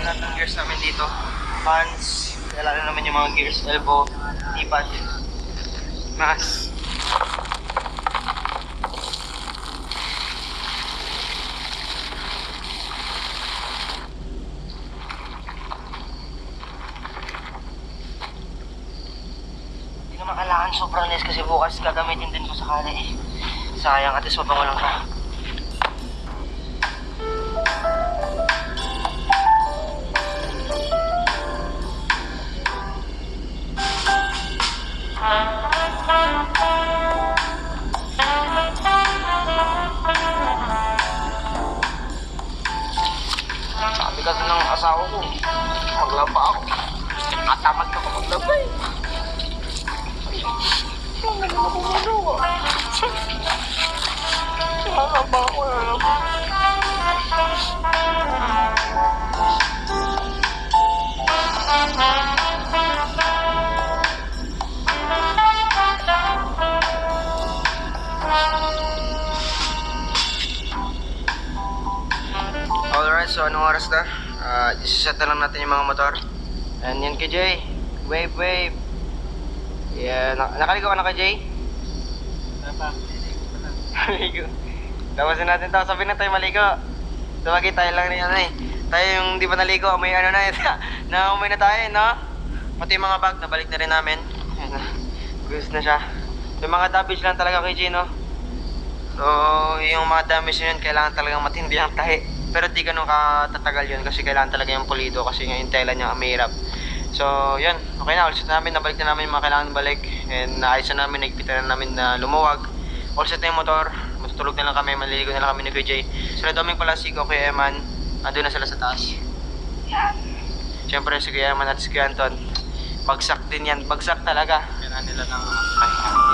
lahat ng gears namin dito. Pants, kailangan naman yung mga gears, elbow, D-pad, mask. Hindi naman kailangan sobrang less kasi bukas gagamitin din ko sa kala eh. Sayang, at least mabango lang ka. Sabi kasi ng asawa ko, maglaba ako. Atamad ka pa maglaba eh. Ano naman ako magawa? Maglaba ako na Alright, so anong oras na? Isiset na lang natin yung mga motor. And yan kay Jay. Wave, wave. Yeah, nakaligo ka na kay Jay? Maligo. Tapusin natin to. Sabi na tayo maligo. Tumagi tayo lang rin eh. Tayo yung di pa naligo, may ano na ito. Naumoy na tayo, no? Pati yung mga bag, nabalik na rin namin. Gusto na siya. Yung mga damage lang talaga kay Jay, no? So, yung mga damage yun, kailangan talagang matindi ang tahi. Pero di ganun katatagal yun kasi kailangan talaga yung pulido kasi nga yung tela niya mahirap. So, yun. Okay na. Ulit namin. Nabalik na namin yung mga kailangan balik. And naayos na namin. Nagpitan na namin na lumuwag. All set na yung motor. Matutulog na lang kami. Maliligo na lang kami ni KJ. Sila Doming pala si Kuya Eman. Andun na sila sa taas. Siyempre si Kuya Eman at si Kuya Anton. Bagsak din yan. Bagsak talaga. Kailangan nila ng pahinga.